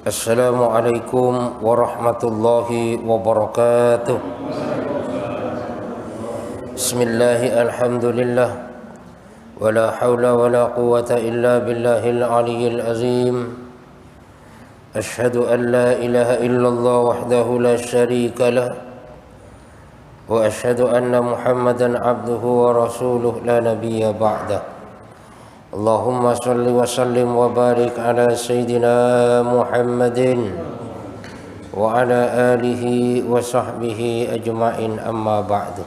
Assalamualaikum warahmatullahi wabarakatuh. Bismillahi alhamdulillah. Wala hawla wala quwata illa billahil aliyyil azim. Ashhadu an la ilaha illallah wahdahu la syarika lah. Wa ashhadu anna Muhammadan abduhu wa rasuluh la nabiyya ba'dah. Allahumma salli wa sallim wa barik ala Sayyidina Muhammadin wa ala alihi wa sahbihi ajma'in, amma ba'du.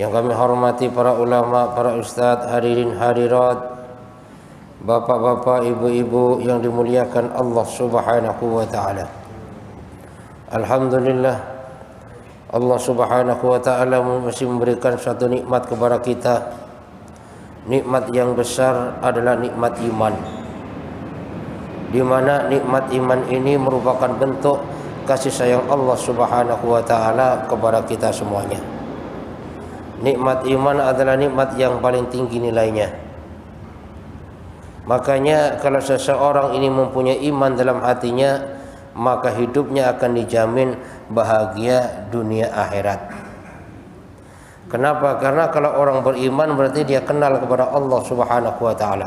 Yang kami hormati para ulama, para ustadz, hadirin hadirat, bapak-bapak, ibu-ibu yang dimuliakan Allah subhanahu wa ta'ala. Alhamdulillah, Allah subhanahu wa ta'ala masih memberikan suatu nikmat kepada kita. Nikmat yang besar adalah nikmat iman, di mana nikmat iman ini merupakan bentuk kasih sayang Allah subhanahu wa ta'ala kepada kita semuanya. Nikmat iman adalah nikmat yang paling tinggi nilainya. Makanya kalau seseorang ini mempunyai iman dalam hatinya, maka hidupnya akan dijamin bahagia dunia akhirat. Kenapa? Karena kalau orang beriman berarti dia kenal kepada Allah subhanahu wa ta'ala,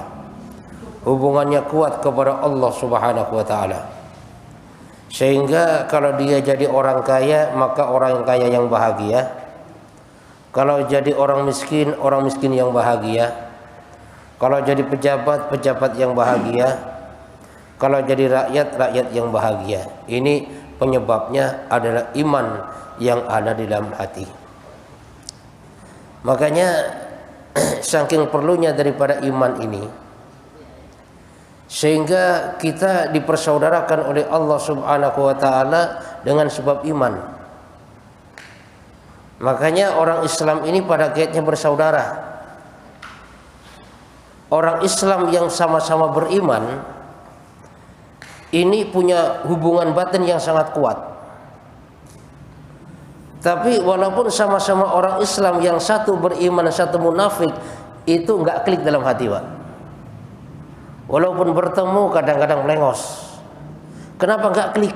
hubungannya kuat kepada Allah subhanahu wa ta'ala, sehingga kalau dia jadi orang kaya, maka orang kaya yang bahagia. Kalau jadi orang miskin yang bahagia. Kalau jadi pejabat, pejabat yang bahagia. Kalau jadi rakyat, rakyat yang bahagia. Ini penyebabnya adalah iman yang ada di dalam hati. Makanya saking perlunya daripada iman ini, sehingga kita dipersaudarakan oleh Allah subhanahu wa ta'ala dengan sebab iman. Makanya orang Islam ini pada akhirnya bersaudara. Orang Islam yang sama-sama beriman ini punya hubungan batin yang sangat kuat. Tapi walaupun sama-sama orang Islam, yang satu beriman, satu munafik, itu nggak klik dalam hati, Pak. Walaupun bertemu kadang-kadang melengos. Kenapa nggak klik?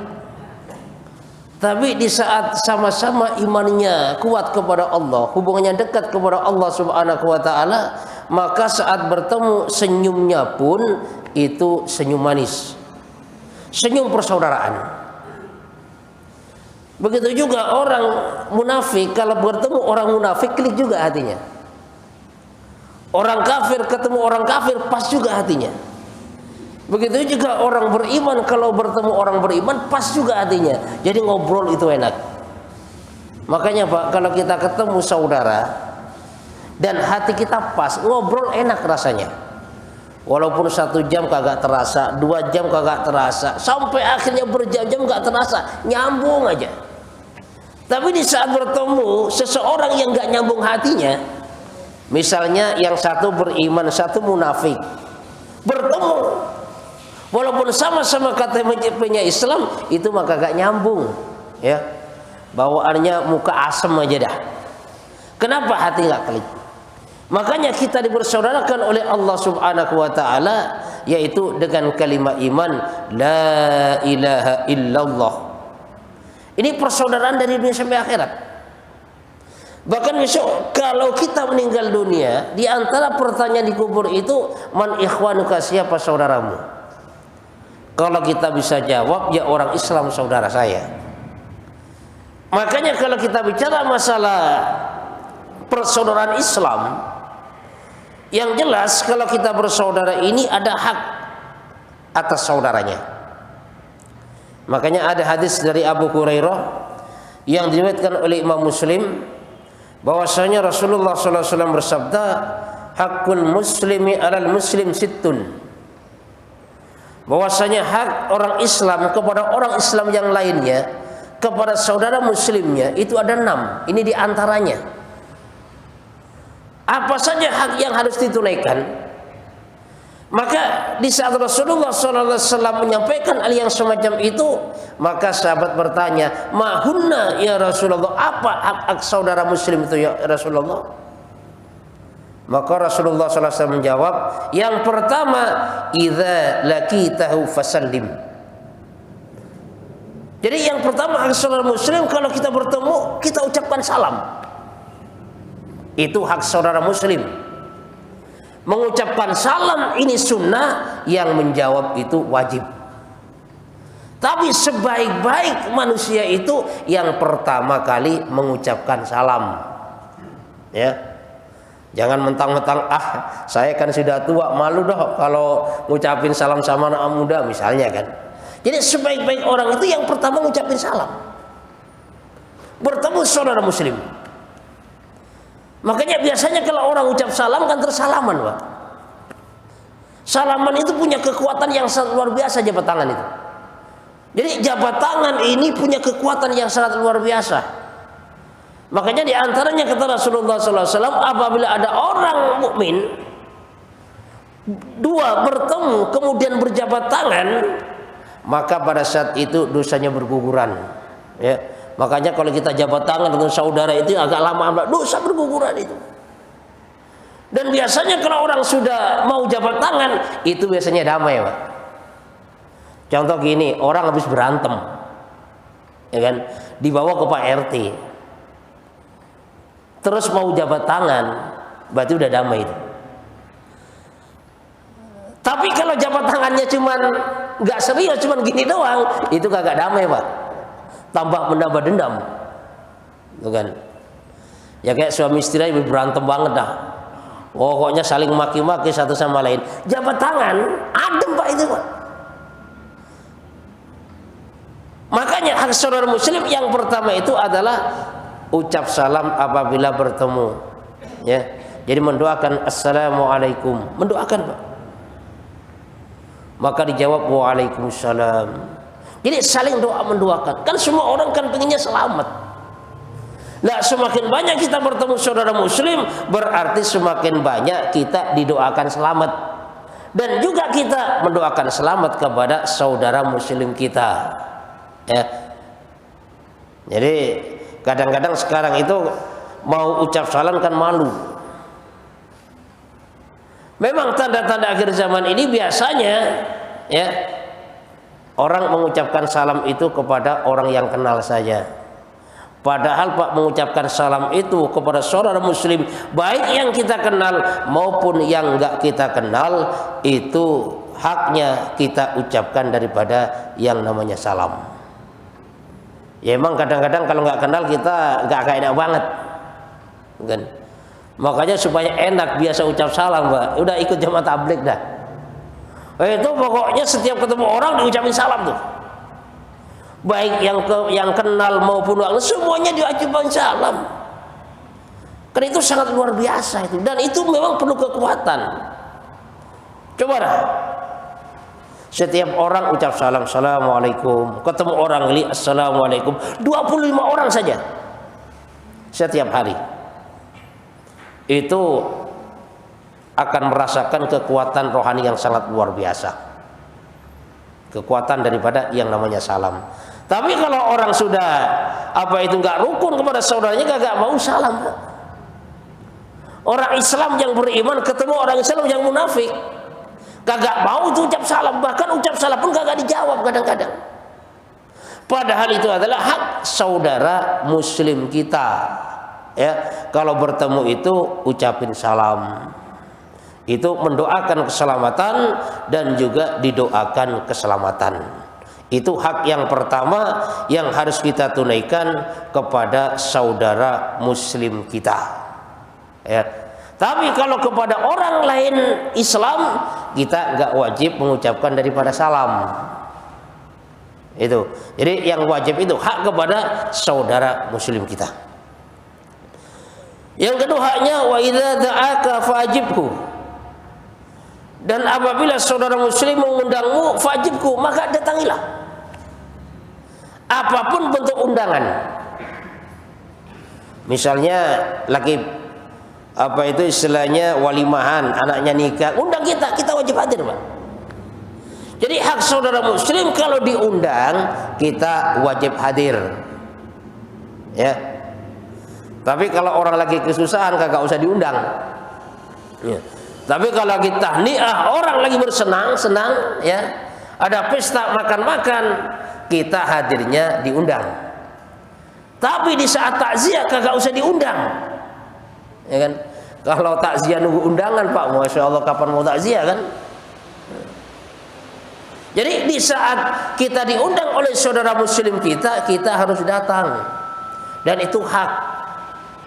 Tapi di saat sama-sama imannya kuat kepada Allah, hubungannya dekat kepada Allah subhanahu wa ta'ala, maka saat bertemu senyumnya pun itu senyum manis, senyum persaudaraan. Begitu juga orang munafik, kalau bertemu orang munafik klik juga hatinya. Orang kafir ketemu orang kafir pas juga hatinya. Begitu juga orang beriman, kalau bertemu orang beriman pas juga hatinya. Jadi ngobrol itu enak. Makanya Pak, kalau kita ketemu saudara dan hati kita pas, ngobrol enak rasanya. Walaupun 1 jam kagak terasa, 2 jam kagak terasa, sampai akhirnya berjam-jam gak terasa, nyambung aja. Tapi di saat bertemu seseorang yang gak nyambung hatinya, misalnya yang satu beriman, satu munafik, bertemu, walaupun sama-sama KTP-nya Islam, itu maka gak nyambung, ya. Bawaannya muka asem aja dah. Kenapa hati gak klik? Makanya kita dipersaudarakan oleh Allah subhanahu wa ta'ala, yaitu dengan kalimat iman, la ilaha illallah. Ini persaudaraan dari dunia sampai akhirat. Bahkan besok kalau kita meninggal dunia, di antara pertanyaan di kubur itu, man ikhwanuka, siapa saudaramu? Kalau kita bisa jawab, ya orang Islam saudara saya. Makanya kalau kita bicara masalah persaudaraan Islam, yang jelas kalau kita bersaudara ini ada hak atas saudaranya. Makanya ada hadis dari Abu Hurairah yang diriwayatkan oleh Imam Muslim, bahwasanya Rasulullah SAW bersabda, hakul muslimi alal muslim sittun. Bahwasanya hak orang Islam kepada orang Islam yang lainnya, kepada saudara muslimnya, itu ada 6. Ini diantaranya. Apa saja hak yang harus ditunaikan? Maka di saat Rasulullah SAW menyampaikan hal yang semacam itu, maka sahabat bertanya, mahunna ya Rasulullah, apa hak-hak saudara muslim itu ya Rasulullah? Maka Rasulullah SAW menjawab, yang pertama, idza laqitahu fasallim. Jadi yang pertama hak saudara muslim, kalau kita bertemu kita ucapkan salam. Itu hak saudara muslim. Mengucapkan salam ini sunnah, yang menjawab itu wajib. Tapi sebaik-baik manusia itu yang pertama kali mengucapkan salam. Ya. Jangan mentang-mentang saya kan sudah tua, malu dah kalau ngucapin salam sama anak muda misalnya kan. Jadi sebaik-baik orang itu yang pertama ngucapin salam. Bertemu saudara muslim. Makanya biasanya kalau orang ucap salam kan tersalaman, Pak. Salaman itu punya kekuatan yang sangat luar biasa, jabat tangan itu. Jadi jabat tangan ini punya kekuatan yang sangat luar biasa. Makanya di antaranya kata Rasulullah SAW, apabila ada orang mukmin dua bertemu kemudian berjabat tangan, maka pada saat itu dosanya berguguran. Ya, makanya kalau kita jabat tangan dengan saudara itu agak lama, dosa berguguran itu. Dan biasanya kalau orang sudah mau jabat tangan, itu biasanya damai, Pak. Contoh gini, orang habis berantem, ya kan, dibawa ke Pak RT, terus mau jabat tangan, berarti udah damai itu. Tapi kalau jabat tangannya cuman nggak serius, cuman gini doang, itu kagak damai, Pak. Tambah menambah dendam, tuh kan? Ya kayak suami istri berantem banget dah. Pokoknya saling maki-maki satu sama lain. Jabat tangan, adem, Pak, itu, Pak. Makanya hak saudara muslim yang pertama itu adalah ucap salam apabila bertemu. Ya, jadi mendoakan assalamualaikum, mendoakan, Pak. Maka dijawab waalaikumsalam. Jadi saling doa mendoakan. Kan semua orang kan pengennya selamat. Nah, semakin banyak kita bertemu saudara muslim, berarti semakin banyak kita didoakan selamat. Dan juga kita mendoakan selamat kepada saudara muslim kita. Ya. Jadi kadang-kadang sekarang itu mau ucap salam kan malu. Memang tanda-tanda akhir zaman ini biasanya ya orang mengucapkan salam itu kepada orang yang kenal saja. Padahal Pak, mengucapkan salam itu kepada saudara muslim, baik yang kita kenal maupun yang enggak kita kenal, itu haknya kita ucapkan daripada yang namanya salam. Ya emang kadang-kadang kalau nggak kenal kita nggak enak banget, kan? Makanya supaya enak biasa ucap salam, Pak. Udah ikut jamaah tabligh dah. Itu pokoknya setiap ketemu orang diucapin salam tuh. Baik yang kenal maupun orang, semuanya diwajibkan salam. Karena itu sangat luar biasa itu, dan itu memang perlu kekuatan. Coba dah. Setiap orang ucap salam, assalamualaikum. Ketemu orang li, assalamualaikum. 25 orang saja setiap hari. Itu akan merasakan kekuatan rohani yang sangat luar biasa. Kekuatan daripada yang namanya salam. Tapi kalau orang sudah itu nggak rukun kepada saudaranya, kagak mau salam. Orang Islam yang beriman ketemu orang Islam yang munafik, kagak mau itu ucap salam, bahkan ucap salam pun kagak dijawab kadang-kadang. Padahal itu adalah hak saudara muslim kita. Ya, kalau bertemu itu ucapin salam. Itu mendoakan keselamatan dan juga didoakan keselamatan. Itu hak yang pertama yang harus kita tunaikan kepada saudara muslim kita. Ya. Tapi kalau kepada orang lain Islam, kita nggak wajib mengucapkan daripada salam. Itu. Jadi yang wajib itu hak kepada saudara muslim kita. Yang kedua haknya wa idza da'aka fajibhu. Dan apabila saudara muslim mengundangmu, fajibku, maka datangilah. Apapun bentuk undangan. Misalnya lagi itu istilahnya walimahan, anaknya nikah, undang kita wajib hadir, Pak. Jadi hak saudara muslim kalau diundang kita wajib hadir. Ya. Tapi kalau orang lagi kesusahan kagak usah diundang. Ya. Tapi kalau lagi tahniah, orang lagi bersenang-senang, ya, ada pesta makan-makan, kita hadirnya diundang. Tapi di saat takziah kagak usah diundang, ya kan? Kalau takziah nunggu undangan, Pak, masya Allah, kapan mau takziah kan? Jadi di saat kita diundang oleh saudara muslim kita harus datang, dan itu hak.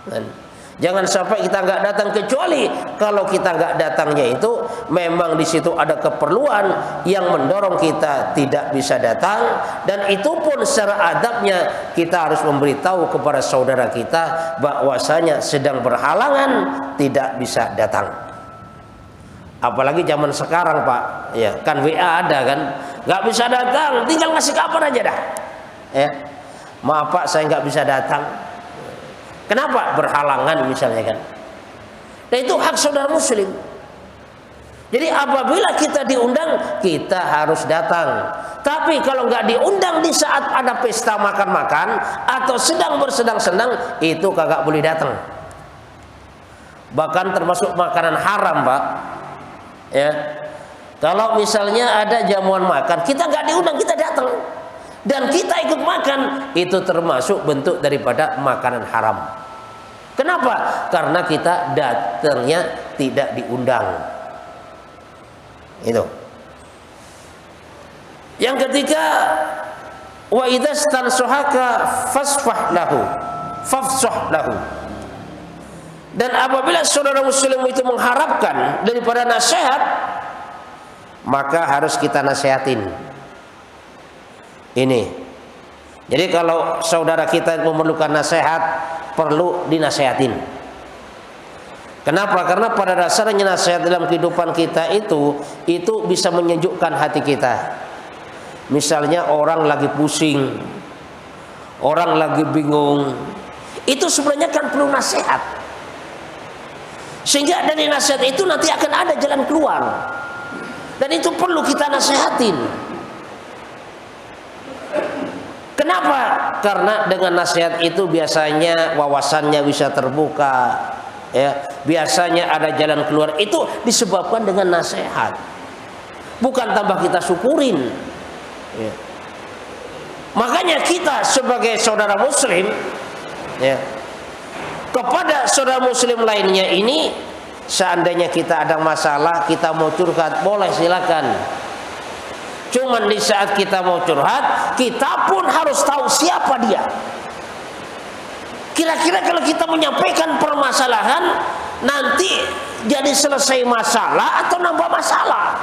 Dan jangan sampai kita nggak datang, kecuali kalau kita nggak datangnya itu memang di situ ada keperluan yang mendorong kita tidak bisa datang, dan itu pun secara adabnya kita harus memberitahu kepada saudara kita bahwasanya sedang berhalangan tidak bisa datang. Apalagi zaman sekarang, Pak, ya kan WA ada kan, nggak bisa datang, tinggal ngasih kabar aja dah, ya maaf Pak, saya nggak bisa datang. Kenapa? Berhalangan misalnya kan. Dan itu hak saudara muslim. Jadi apabila kita diundang, kita harus datang. Tapi kalau nggak diundang di saat ada pesta makan-makan atau sedang bersenang-senang, itu kagak boleh datang. Bahkan termasuk makanan haram, Pak. Ya, kalau misalnya ada jamuan makan, kita nggak diundang, kita datang dan kita ikut makan, itu termasuk bentuk daripada makanan haram. Kenapa? Karena kita datangnya tidak diundang. Itu. Yang ketiga, wa idza stansuhaka fasfah lahu, fafsah lahu. Dan apabila saudara muslim itu mengharapkan daripada nasihat, maka harus kita nasihatin. Ini. Jadi kalau saudara kita memerlukan nasihat, perlu dinasihatin. Kenapa? Karena pada dasarnya nasihat dalam kehidupan kita itu bisa menyejukkan hati kita. Misalnya orang lagi pusing, orang lagi bingung, itu sebenarnya kan perlu nasihat. Sehingga dari nasihat itu nanti akan ada jalan keluar. Dan itu perlu kita nasihatin. Kenapa? Karena dengan nasihat itu biasanya wawasannya bisa terbuka, ya. Biasanya ada jalan keluar. Itu disebabkan dengan nasihat. Bukan tambah kita syukurin. Ya. Makanya kita sebagai saudara muslim, ya, kepada saudara muslim lainnya ini, seandainya kita ada masalah, kita mau curhat, boleh silakan. Cuman di saat kita mau curhat, kita pun harus tahu siapa dia. Kira-kira kalau kita menyampaikan permasalahan, nanti jadi selesai masalah atau nambah masalah?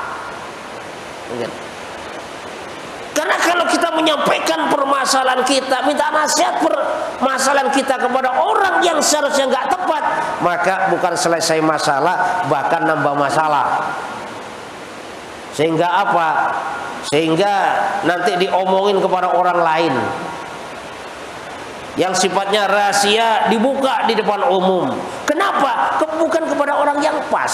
Karena kalau kita menyampaikan permasalahan kita, minta nasihat permasalahan kita kepada orang yang seharusnya nggak tepat, maka bukan selesai masalah, bahkan nambah masalah. Sehingga apa? Sehingga nanti diomongin kepada orang lain. Yang sifatnya rahasia dibuka di depan umum. Kenapa? Bukan kepada orang yang pas.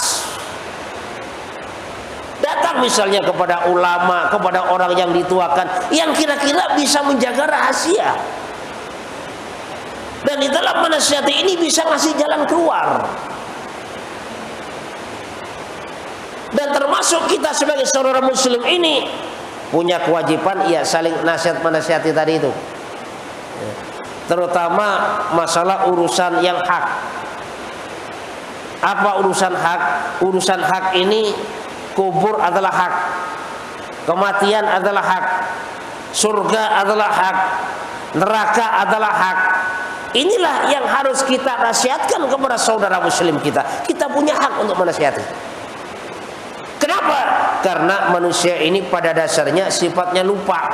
Datang misalnya kepada ulama, kepada orang yang dituakan, yang kira-kira bisa menjaga rahasia. Dan di dalam menasihati ini bisa ngasih jalan keluar. Dan termasuk kita sebagai saudara muslim ini punya kewajiban, ya, saling nasihat menasihati tadi itu. Terutama masalah urusan yang hak. Apa urusan hak? Urusan hak ini, kubur adalah hak, kematian adalah hak, surga adalah hak, neraka adalah hak. Inilah yang harus kita nasihatkan kepada saudara muslim kita. Kita punya hak untuk menasihati. Kenapa? Karena manusia ini pada dasarnya sifatnya lupa.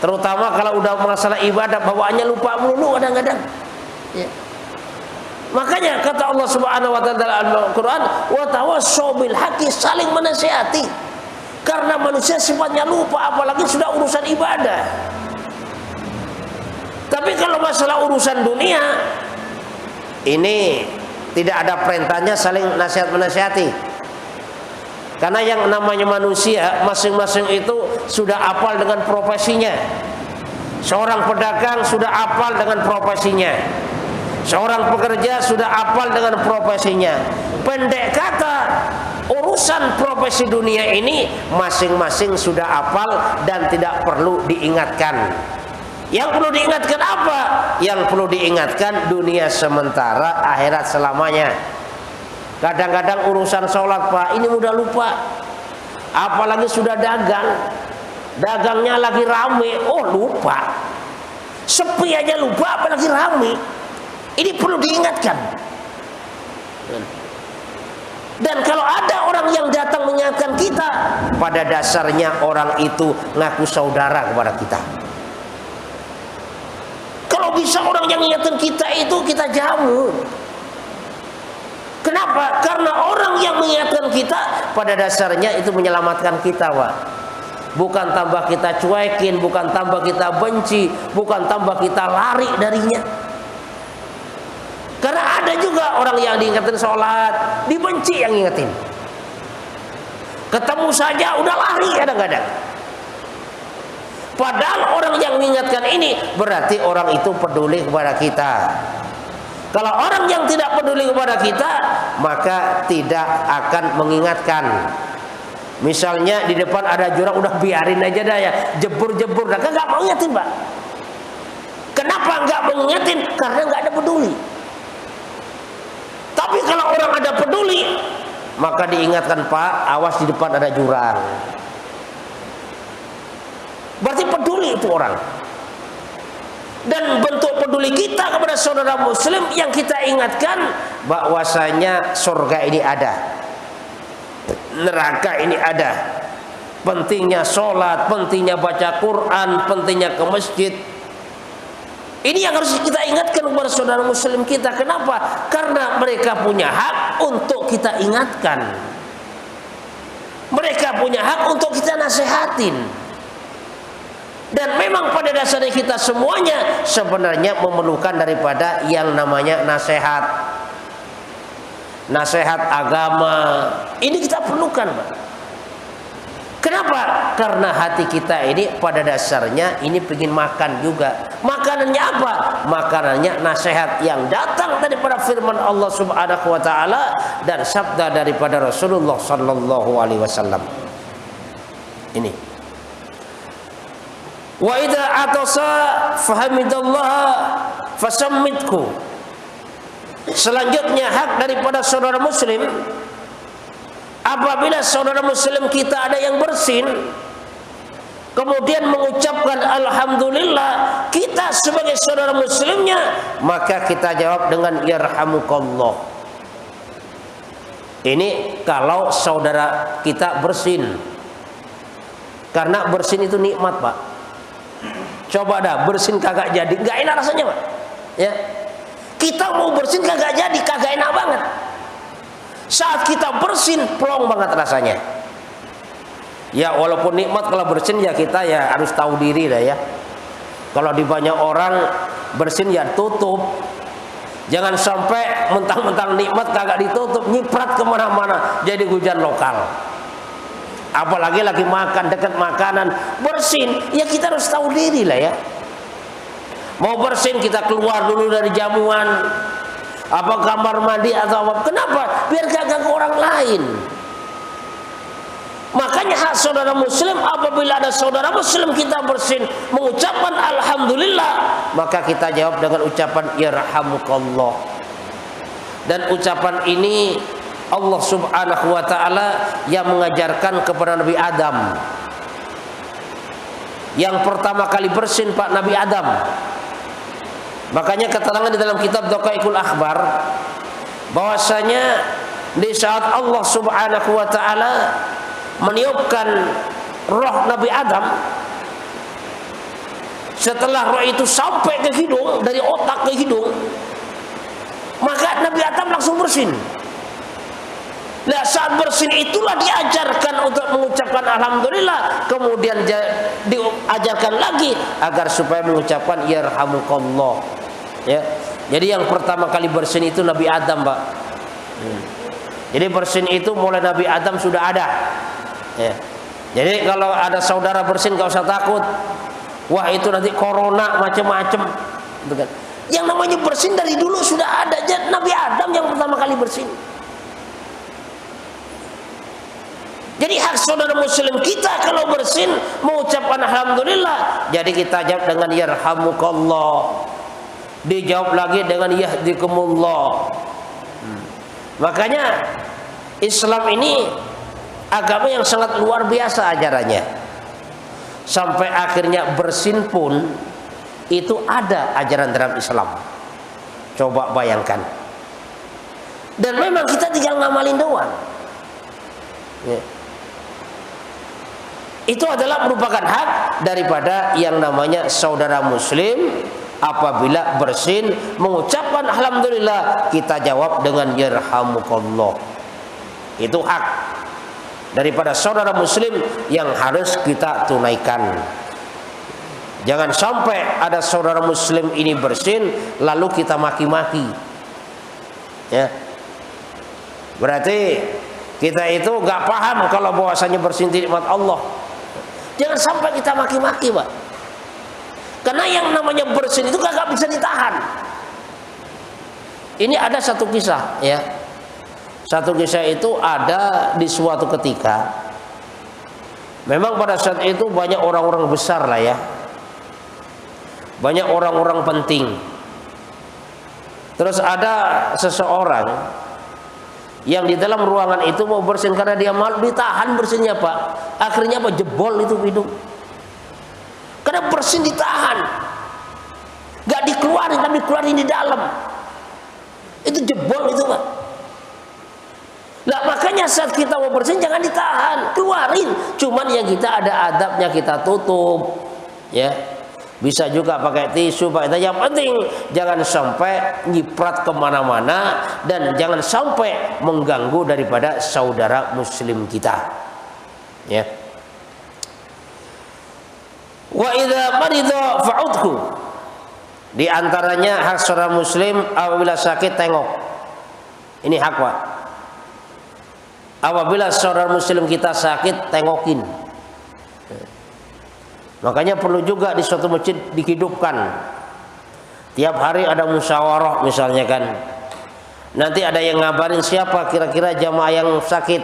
Terutama kalau udah masalah ibadah, bawaannya lupa melulu kadang-kadang. Ya. Makanya kata Allah Subhanahu wa taala dalam Al-Qur'an, wa tawassaw bil haqqi, saling menasihati. Karena manusia sifatnya lupa, apalagi sudah urusan ibadah. Tapi kalau masalah urusan dunia, ini tidak ada perintahnya saling nasihat menasihati. Karena yang namanya manusia, masing-masing itu sudah hafal dengan profesinya. Seorang pedagang sudah hafal dengan profesinya. Seorang pekerja sudah hafal dengan profesinya. Pendek kata, urusan profesi dunia ini masing-masing sudah hafal dan tidak perlu diingatkan. Yang perlu diingatkan apa? Yang perlu diingatkan dunia sementara, akhirat selamanya. Kadang-kadang urusan sholat Pak, ini mudah lupa. Apalagi sudah dagang, dagangnya lagi rame, oh lupa. Sepi aja lupa, apalagi rame. Ini perlu diingatkan. Dan kalau ada orang yang datang mengingatkan kita, pada dasarnya orang itu ngaku saudara kepada kita. Kalau bisa orang yang mengingatkan kita itu kita jamu. Kenapa? Karena orang yang mengingatkan kita pada dasarnya itu menyelamatkan kita, Pak. Bukan tambah kita cuekin, bukan tambah kita benci, bukan tambah kita lari darinya. Karena ada juga orang yang diingetin sholat, dibenci yang ngingetin. Ketemu saja udah lari kadang-kadang. Padahal orang yang mengingatkan ini berarti orang itu peduli kepada kita. Kalau orang yang tidak peduli kepada kita, maka tidak akan mengingatkan. Misalnya di depan ada jurang, udah biarin aja dah ya, jebur-jebur, dah nggak mau ingetin, Pak. Kenapa nggak mengingetin? Karena nggak ada peduli. Tapi kalau orang ada peduli, maka diingatkan, Pak, awas di depan ada jurang. Berarti peduli itu orang. Dan bentuk peduli kita kepada saudara muslim yang kita ingatkan bahwasanya surga ini ada, neraka ini ada, pentingnya sholat, pentingnya baca Quran, pentingnya ke masjid. Ini yang harus kita ingatkan kepada saudara muslim kita. Kenapa? Karena mereka punya hak untuk kita ingatkan. Mereka punya hak untuk kita nasihatin. Dan memang pada dasarnya kita semuanya sebenarnya memerlukan daripada yang namanya nasihat. Nasihat agama. Ini kita perlukan, Pak. Kenapa? Karena hati kita ini pada dasarnya ini pengen makan juga. Makanannya apa? Makanannya nasihat yang datang daripada firman Allah Subhanahu wa taala dan sabda daripada Rasulullah sallallahu alaihi wasallam. Ini. Wa idza atasa fahamidallah fasammitku. Selanjutnya hak daripada saudara muslim, apabila saudara muslim kita ada yang bersin, kemudian mengucapkan alhamdulillah, kita sebagai saudara muslimnya, maka kita jawab dengan yarhamukallah. Ini kalau saudara kita bersin. Karena bersin itu nikmat, Pak. Coba dah bersin kagak jadi, nggak enak rasanya, Pak. Ya, kita mau bersin kagak jadi, kagak enak banget. Saat kita bersin, plong banget rasanya. Ya walaupun nikmat kalau bersin ya kita ya harus tahu diri lah ya. Kalau di banyak orang bersin ya tutup. Jangan sampai mentang-mentang nikmat kagak ditutup, nyiprat kemana-mana jadi hujan lokal. Apalagi lagi makan, dekat makanan, bersin, ya kita harus tahu diri lah ya. Mau bersin kita keluar dulu dari jamuan, apa kamar mandi atau apa. Kenapa? Biar kagak ke orang lain. Makanya hak saudara muslim, apabila ada saudara muslim kita bersin mengucapkan alhamdulillah, maka kita jawab dengan ucapan yarhamukallah. Dan ucapan ini Allah Subhanahu wa taala yang mengajarkan kepada Nabi Adam. Yang pertama kali bersin Pak Nabi Adam. Makanya keterangan di dalam kitab Daqaiqul Akhbar bahwasanya di saat Allah Subhanahu wa taala meniupkan roh Nabi Adam, setelah roh itu sampai ke hidung, dari otak ke hidung, maka Nabi Adam langsung bersin. Nah saat bersin itulah diajarkan untuk mengucapkan alhamdulillah, kemudian diajarkan lagi agar supaya mengucapkan yarhamukallah. Ya, jadi yang pertama kali bersin itu Nabi Adam, Pak. Jadi bersin itu mulai Nabi Adam sudah ada. Ya. Jadi kalau ada saudara bersin gak usah takut. Wah itu nanti corona macam-macam. Yang namanya bersin dari dulu sudah ada. Nabi Adam yang pertama kali bersin. Jadi hak saudara muslim kita kalau bersin mengucapkan alhamdulillah. Jadi kita jawab dengan yarhamukallah. Dijawab lagi dengan yahdikumullah. Makanya Islam ini agama yang sangat luar biasa ajarannya. Sampai akhirnya bersin pun itu ada ajaran dalam Islam. Coba bayangkan. Dan memang kita tinggal ngamalin doang. Ya. Itu adalah merupakan hak daripada yang namanya saudara muslim. Apabila bersin mengucapkan alhamdulillah, kita jawab dengan yarhamukallah. Itu hak daripada saudara muslim yang harus kita tunaikan. Jangan sampai ada saudara muslim ini bersin lalu kita maki-maki. Ya. Berarti kita itu gak paham kalau bahwasanya bersin nikmat Allah. Jangan sampai kita maki-maki, Pak. Karena yang namanya bersin itu gak bisa ditahan. Ini ada satu kisah, ya. Satu kisah itu ada di suatu ketika. Memang pada saat itu banyak orang-orang besar lah ya. Banyak orang-orang penting. Terus ada seseorang yang di dalam ruangan itu mau bersin karena dia malu, ditahan bersinnya, Pak. Akhirnya apa? Jebol itu hidung. Karena bersin ditahan, gak dikeluarin, tapi dikeluarin di dalam. Itu jebol itu, Pak. Nah makanya saat kita mau bersin jangan ditahan, keluarin. Cuman yang kita ada adabnya, kita tutup, ya. Bisa juga pakai tisu, pakai. Yang penting jangan sampai nyiprat kemana-mana dan jangan sampai mengganggu daripada saudara muslim kita, ya. Wa idza marida fa'udhu. Di antaranya hak saudara muslim apabila sakit tengok. Ini hak, Pak. Apabila saudara muslim kita sakit tengokin. Makanya perlu juga di suatu masjid dihidupkan. Tiap hari ada musyawarah misalnya kan. Nanti ada yang ngabarin siapa kira-kira jamaah yang sakit.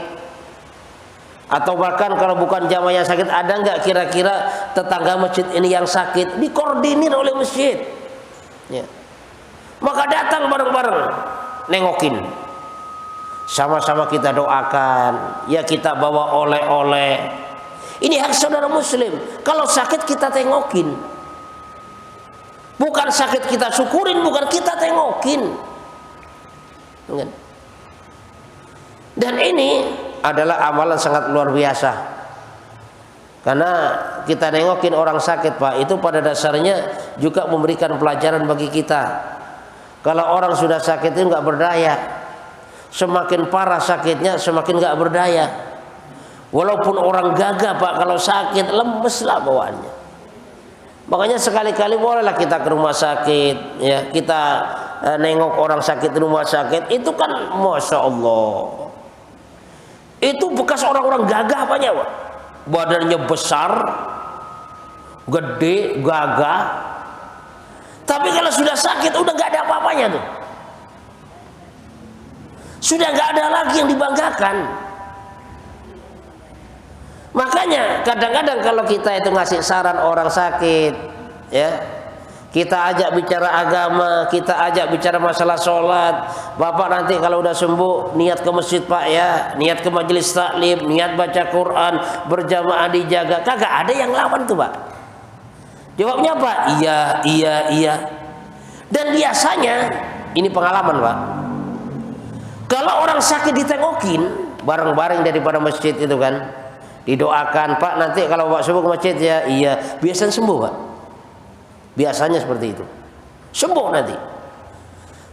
Atau bahkan kalau bukan jamaah yang sakit, ada nggak kira-kira tetangga masjid ini yang sakit, dikoordinir oleh masjid, ya. Maka datang bareng-bareng nengokin, sama-sama kita doakan, ya kita bawa oleh-oleh. Ini hak saudara muslim. Kalau sakit kita tengokin, bukan sakit kita syukurin, bukan kita tengokin. Dan ini adalah amalan sangat luar biasa. Karena kita nengokin orang sakit, Pak, itu pada dasarnya juga memberikan pelajaran bagi kita. Kalau orang sudah sakit itu nggak berdaya, semakin parah sakitnya semakin nggak berdaya. Walaupun orang gagah, Pak, kalau sakit lemes lah bawaannya. Makanya sekali-kali bolehlah kita ke rumah sakit, ya, kita nengok orang sakit di rumah sakit. Itu kan masya Allah. Itu bekas orang-orang gagah banyak, Pak. Badannya besar, gede, gagah. Tapi kalau sudah sakit udah nggak ada apa-apanya tuh. Sudah nggak ada lagi yang dibanggakan. Makanya kadang-kadang kalau kita itu ngasih saran orang sakit, ya, kita ajak bicara agama, kita ajak bicara masalah sholat. Bapak nanti kalau udah sembuh niat ke masjid, Pak, ya, niat ke majelis taklim, niat baca Quran, berjamaah dijaga. Kagak ada yang lawan tuh, Pak. Jawabnya apa? Iya, iya, iya. Dan biasanya ini pengalaman, Pak. Kalau orang sakit ditengokin bareng-bareng daripada masjid itu kan, didoakan, Pak, nanti kalau Pak sembuh ke masjid, ya, iya, biasanya sembuh, Pak. Biasanya seperti itu, sembuh nanti.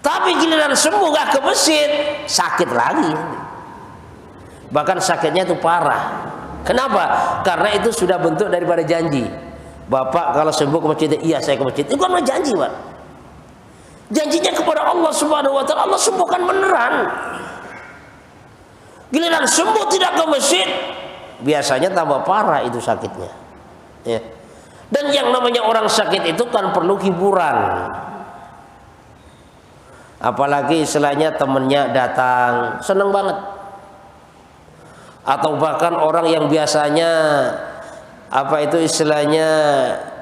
Tapi giliran sembuh gak ke masjid, sakit lagi. Bahkan sakitnya itu parah. Kenapa? Karena itu sudah bentuk daripada janji. Bapak kalau sembuh ke masjid, iya saya ke masjid. Itu kan janji, Pak. Janjinya kepada Allah Subhanahu wa taala, Allah sembuhkan beneran. Giliran sembuh tidak ke masjid, biasanya tambah parah itu sakitnya, ya. Dan yang namanya orang sakit itu kan perlu hiburan. Apalagi istilahnya temennya datang, seneng banget. atau bahkan orang yang biasanya apa itu istilahnya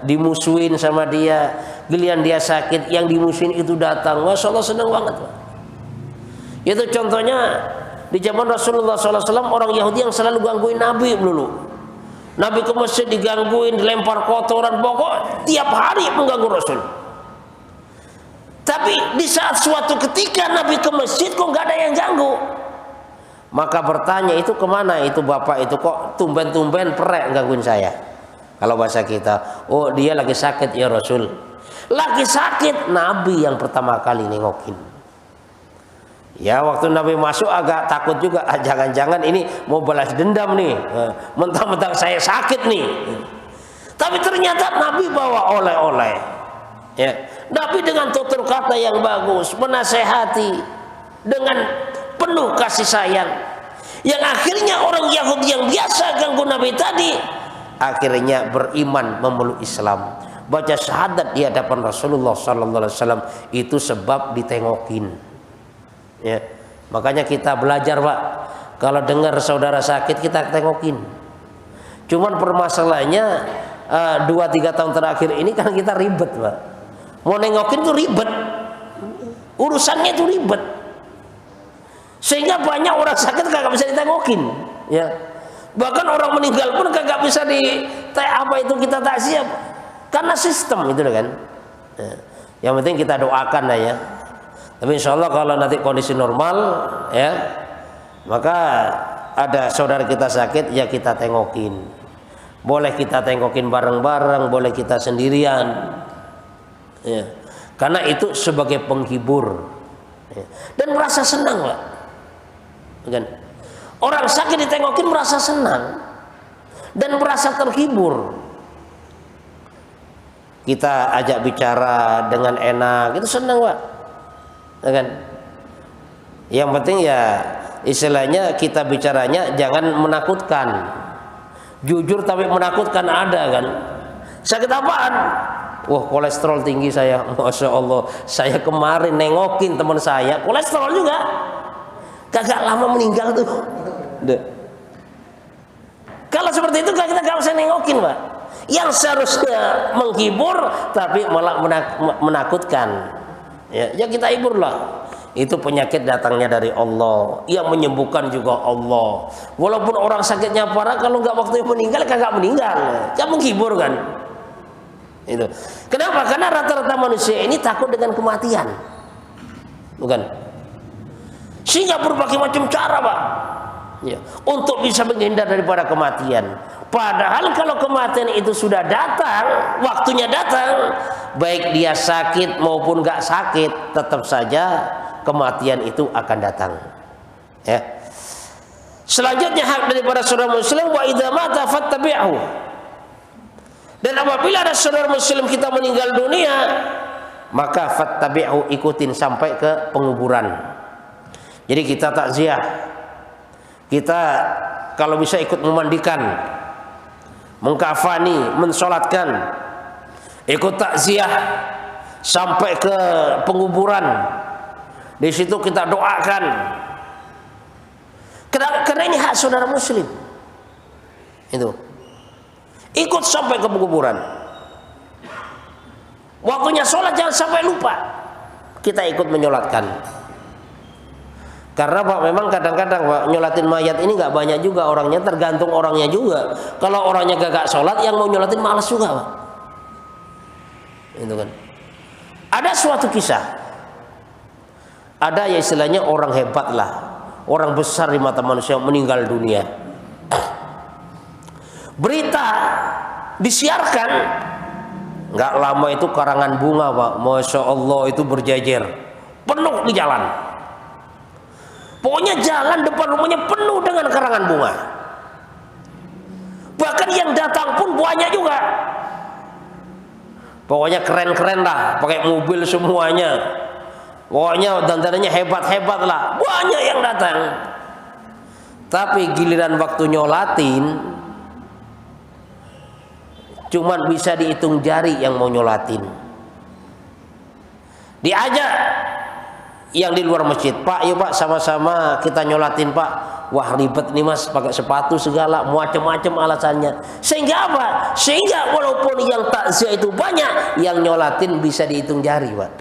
dimusuhin sama dia, giliran dia sakit yang dimusuhin itu datang, Masya Allah senang banget Pak. Itu contohnya di zaman Rasulullah SAW, orang Yahudi yang selalu gangguin Nabi dulu. Nabi ke masjid digangguin, dilempar kotoran, pokok tiap hari mengganggu Rasul. Tapi di saat suatu ketika Nabi ke masjid kok nggak ada yang ganggu. Maka bertanya, itu kemana itu bapak itu, kok tumben-tumben perek gangguin saya? Kalau bahasa kita, oh dia lagi sakit ya Rasul. Lagi sakit, Nabi yang pertama kali nengokin. Ya waktu Nabi masuk agak takut juga, jangan-jangan ini mau balas dendam nih, mentang-mentang saya sakit nih. Tapi ternyata Nabi bawa oleh-oleh. Ya, Nabi dengan tutur kata yang bagus, menasehati dengan penuh kasih sayang. Yang akhirnya orang Yahudi yang biasa ganggu Nabi tadi, akhirnya beriman memeluk Islam. Baca syahadat di hadapan Rasulullah SAW itu sebab ditengokin. Ya, makanya kita belajar Pak, kalau dengar saudara sakit kita tengokin. Cuman permasalahannya 2-3 tahun terakhir ini kan kita ribet Pak. Mau nengokin tuh ribet, urusannya itu ribet, sehingga banyak orang sakit kagak bisa ditengokin. Ya, bahkan orang meninggal pun kagak bisa kita takziah karena sistem itu kan. Ya, yang penting kita doakan lah ya. Tapi insya Allah kalau nanti kondisi normal ya, maka ada saudara kita sakit ya kita tengokin. Boleh kita tengokin bareng-bareng, boleh kita sendirian ya. Karena itu sebagai penghibur ya. Dan merasa senang Pak kan? Orang sakit ditengokin merasa senang dan merasa terhibur. Kita ajak bicara dengan enak, itu senang Pak kan? Yang penting ya istilahnya kita bicaranya jangan menakutkan, jujur tapi menakutkan ada kan. Sakit apaan? Wah kolesterol tinggi saya, Masya Allah. Saya kemarin nengokin teman saya kolesterol juga, kagak lama meninggal tuh. Kalau seperti itu kita gak usah nengokin Pak. Yang seharusnya menghibur tapi malah menakutkan. Ya kita hiburlah. Itu penyakit datangnya dari Allah, yang menyembuhkan juga Allah. Walaupun orang sakitnya parah, kalau nggak waktunya meninggal kagak meninggal, kan menghibur kan. Itu. Kenapa? Karena rata-rata manusia ini takut dengan kematian, bukan? Sehingga berbagai macam cara Pak ya, untuk bisa menghindar daripada kematian. Padahal kalau kematian itu sudah datang, waktunya datang, baik dia sakit maupun gak sakit, tetap saja kematian itu akan datang. Ya. Selanjutnya hak daripada saudara muslim, wa idza mata fattabi'hu. Dan apabila ada saudara muslim kita meninggal dunia, maka fattabi'hu, ikutin sampai ke penguburan. Jadi kita takziah. Kita kalau bisa ikut memandikan, mengkafani, mensolatkan, ikut takziah sampai ke penguburan. Di situ kita doakan. Karena ini hak saudara muslim. Itu. Ikut sampai ke penguburan. Waktunya sholat jangan sampai lupa. Kita ikut menyolatkan. Karena Pak memang kadang-kadang Pak nyolatin mayat ini nggak banyak juga orangnya, tergantung orangnya juga. Kalau orangnya gak sholat, yang mau nyolatin malas juga Pak. Itu kan. Ada suatu kisah. Ada ya istilahnya orang hebat lah, orang besar di mata manusia meninggal dunia. Berita disiarkan, nggak lama itu karangan bunga Pak, Masya Allah itu berjejer, penuh di jalan. Pokoknya jalan depan rumahnya penuh dengan karangan bunga. Bahkan yang datang pun banyak juga. Pokoknya keren-keren lah, pakai mobil semuanya. Pokoknya dandanannya hebat-hebat lah, banyak yang datang. Tapi giliran waktu nyolatin, cuman bisa dihitung jari yang mau nyolatin. Diajak yang di luar masjid, Pak, yuk Pak sama-sama kita nyolatin Pak. Wah ribet nih Mas, pakai sepatu segala, macam-macam alasannya. Sehingga apa? Sehingga walaupun yang takziah itu banyak, yang nyolatin bisa dihitung jari Pak.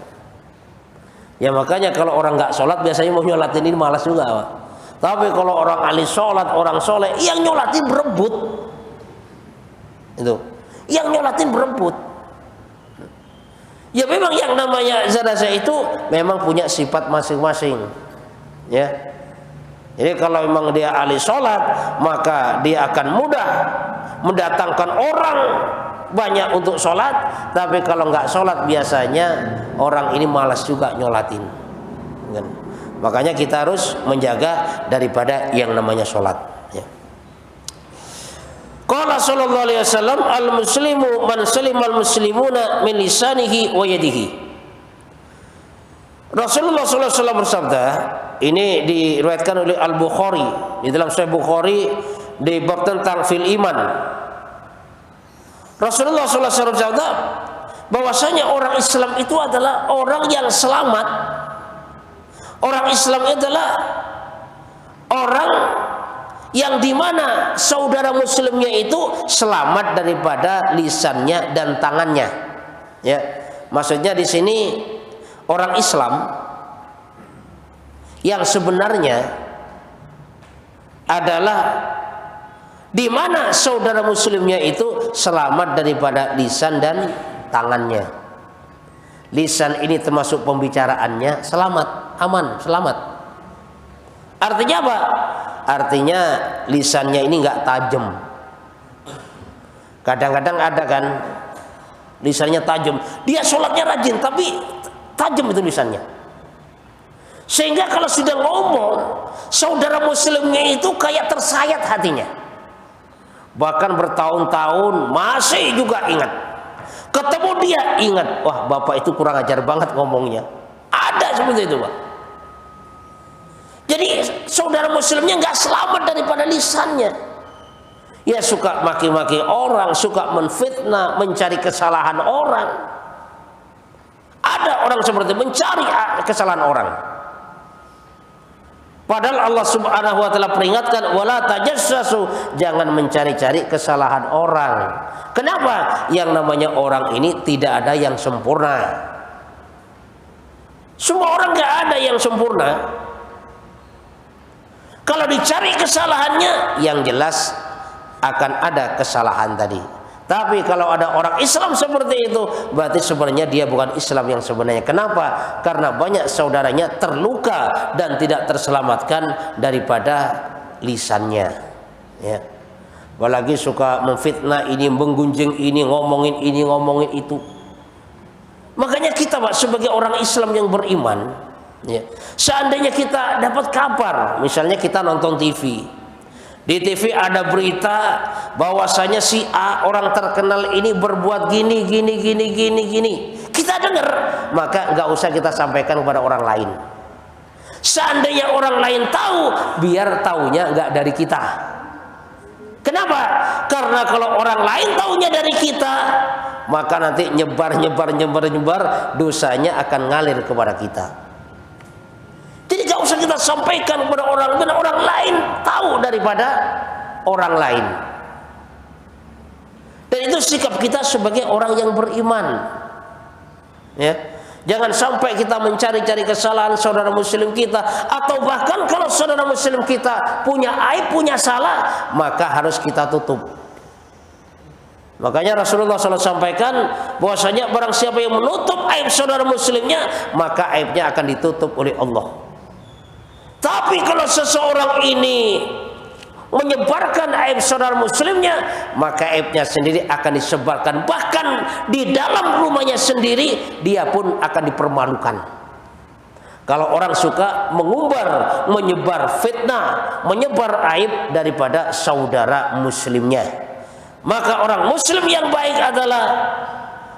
Ya makanya kalau orang nggak sholat biasanya mau nyolatin ini malas juga Pak. Tapi kalau orang ahli sholat, orang soleh, yang nyolatin berebut. Itu, yang nyolatin berebut. Ya memang yang namanya jenazah itu memang punya sifat masing-masing. Ya. Jadi kalau memang dia ahli sholat, maka dia akan mudah mendatangkan orang banyak untuk sholat. Tapi kalau nggak sholat biasanya orang ini malas juga nyolatin. Makanya kita harus menjaga daripada yang namanya sholat. Ya. Qala sallallahu alaihi wasallam, al-muslimu man salimal muslimuna min lisanihi wa yadihi. Rasulullah sallallahu alaihi wasallam bersabda, ini diriwayatkan oleh Al-Bukhari di dalam Sahih Bukhari di bab tentang fil iman. Rasulullah sallallahu alaihi wasallam bersabda bahwasanya orang Islam itu adalah orang yang selamat. Orang Islam adalah orang yang dimana saudara muslimnya itu selamat daripada lisannya dan tangannya. Ya, maksudnya di sini orang Islam yang sebenarnya adalah dimana saudara muslimnya itu selamat daripada lisan dan tangannya. Lisan ini termasuk pembicaraannya selamat, aman, selamat. Artinya apa? Artinya lisannya ini nggak tajam. Kadang-kadang ada kan lisannya tajam. Dia sholatnya rajin tapi tajam itu lisannya. Sehingga kalau sudah ngomong, saudara muslimnya itu kayak tersayat hatinya. Bahkan bertahun-tahun masih juga ingat. Ketemu dia ingat, wah bapak itu kurang ajar banget ngomongnya. Ada seperti itu Pak. Jadi saudara muslimnya nggak selamat daripada lisannya. Ya suka maki-maki orang, suka menfitnah, mencari kesalahan orang. Ada orang seperti mencari kesalahan orang. Padahal Allah Subhanahu wa taala peringatkan wala tajassasu, jangan mencari-cari kesalahan orang. Kenapa? Yang namanya orang ini tidak ada yang sempurna. Semua orang nggak ada yang sempurna. Kalau dicari kesalahannya, yang jelas akan ada kesalahan tadi. Tapi kalau ada orang Islam seperti itu, berarti sebenarnya dia bukan Islam yang sebenarnya. Kenapa? Karena banyak saudaranya terluka dan tidak terselamatkan daripada lisannya. Ya. Apalagi suka memfitnah ini, menggunjing ini, ngomongin itu. Makanya kita Pak, sebagai orang Islam yang beriman, ya, seandainya kita dapat kabar, misalnya kita nonton TV, di TV ada berita bahwasanya si A orang terkenal ini berbuat gini, kita dengar, maka nggak usah kita sampaikan kepada orang lain. Seandainya orang lain tahu, biar taunya nggak dari kita. Kenapa? Karena kalau orang lain taunya dari kita, maka nanti nyebar, dosanya akan ngalir kepada kita. Jadi gak usah kita sampaikan kepada orang lain, orang lain tahu daripada orang lain. Dan itu sikap kita sebagai orang yang beriman. Ya. Jangan sampai kita mencari-cari kesalahan saudara muslim kita, atau bahkan kalau saudara muslim kita punya aib, punya salah, maka harus kita tutup. Makanya Rasulullah SAW sampaikan bahwasanya barang siapa yang menutup aib saudara muslimnya, maka aibnya akan ditutup oleh Allah. Tapi kalau seseorang ini menyebarkan aib saudara muslimnya, maka aibnya sendiri akan disebarkan. Bahkan di dalam rumahnya sendiri dia pun akan dipermalukan. Kalau orang suka mengumbar, menyebar fitnah, menyebar aib daripada saudara muslimnya, maka orang muslim yang baik adalah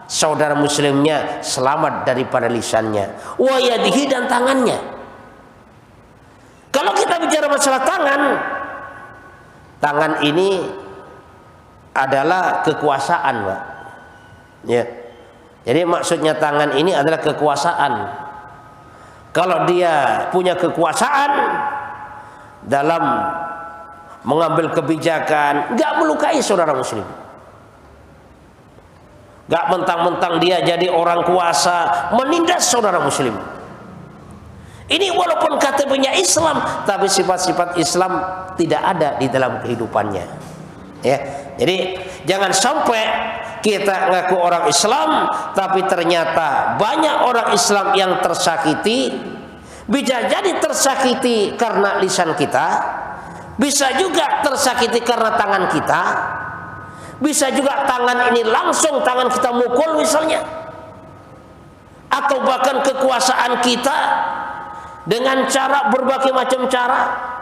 saudara muslimnya selamat daripada lisannya, wa yadihi, dan tangannya. Kalau kita bicara masalah tangan ini adalah kekuasaan, Pak. Ya. Jadi maksudnya tangan ini adalah kekuasaan. Kalau dia punya kekuasaan dalam mengambil kebijakan, nggak melukai saudara muslim. Nggak mentang-mentang dia jadi orang kuasa menindas saudara muslim. Ini walaupun KTP-nya Islam, tapi sifat-sifat Islam tidak ada di dalam kehidupannya. Ya, jadi jangan sampai kita ngaku orang Islam, tapi ternyata banyak orang Islam yang tersakiti. Bisa jadi tersakiti karena lisan kita, bisa juga tersakiti karena tangan kita, bisa juga tangan ini langsung tangan kita mukul misalnya, atau bahkan kekuasaan kita dengan cara berbagai macam cara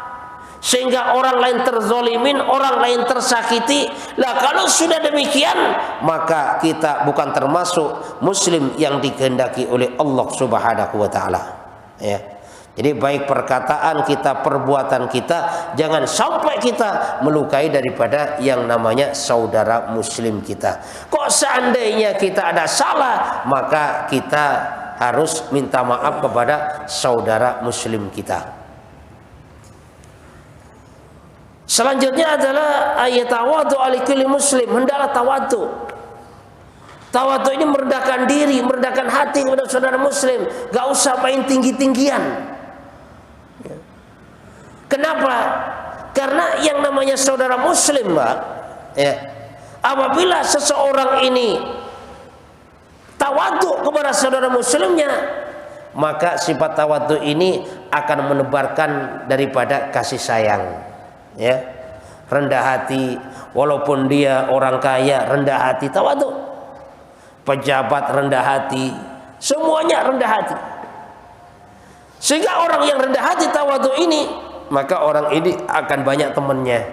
sehingga orang lain terzolimin, orang lain tersakiti. Lah kalau sudah demikian, maka kita bukan termasuk muslim yang dikehendaki oleh Allah Subhanahu wa taala. Ya. Jadi baik perkataan kita, perbuatan kita, jangan sampai kita melukai daripada yang namanya saudara muslim kita. Kok seandainya kita ada salah, maka kita harus minta maaf kepada saudara muslim kita. Selanjutnya adalah ayat tawadu alikuli muslim, hendaklah tawadu. Tawadu ini merendahkan diri, merendahkan hati kepada saudara muslim, gak usah main tinggi-tinggian. Kenapa? Karena yang namanya saudara muslim, Pak, ya, apabila seseorang ini tawadhu kepada saudara muslimnya, maka sifat tawadhu ini akan menebarkan daripada kasih sayang, ya, rendah hati. Walaupun dia orang kaya, rendah hati, tawadhu. Pejabat rendah hati, semuanya rendah hati. Sehingga orang yang rendah hati tawadhu ini, maka orang ini akan banyak temannya.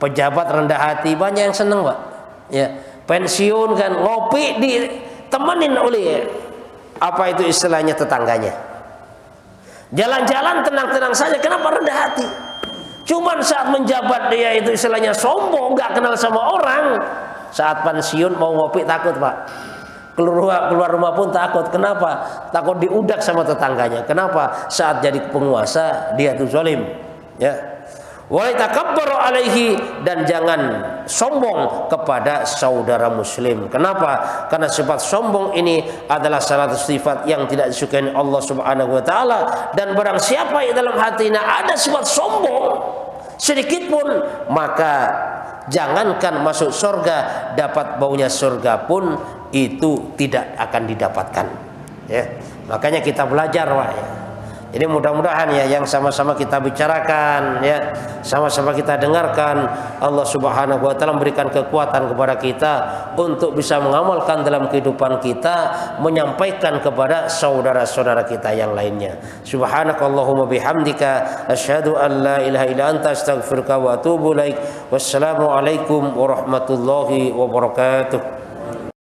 Pejabat rendah hati banyak yang senang, Pak. Ya, pensiun kan ngopi ditemenin oleh apa itu istilahnya tetangganya. Jalan-jalan tenang-tenang saja. Kenapa rendah hati? Cuman saat menjabat dia itu istilahnya sombong, nggak kenal sama orang. Saat pensiun mau ngopi takut, Pak. Keluar rumah pun takut. Kenapa? Takut diudak sama tetangganya. Kenapa? Saat jadi penguasa dia tuh zalim. Ya. Wa yatakabbaru alaihi, dan jangan sombong kepada saudara muslim. Kenapa? Karena sifat sombong ini adalah salah satu sifat yang tidak disukai Allah Subhanahu wa taala, dan barang siapa yang dalam hatinya ada sifat sombong sedikit pun, maka jangankan masuk surga, dapat baunya surga pun itu tidak akan didapatkan. Ya, makanya kita belajar, Pak. Ya. Jadi mudah-mudahan ya yang sama-sama kita bicarakan, ya, sama-sama kita dengarkan, Allah Subhanahu wa taala memberikan kekuatan kepada kita untuk bisa mengamalkan dalam kehidupan kita, menyampaikan kepada saudara-saudara kita yang lainnya. Subhanakallahumma bihamdika asyhadu an la ilaha illa anta astaghfiruka wa atubu ilaik. Wassalamu alaikum warahmatullahi wabarakatuh.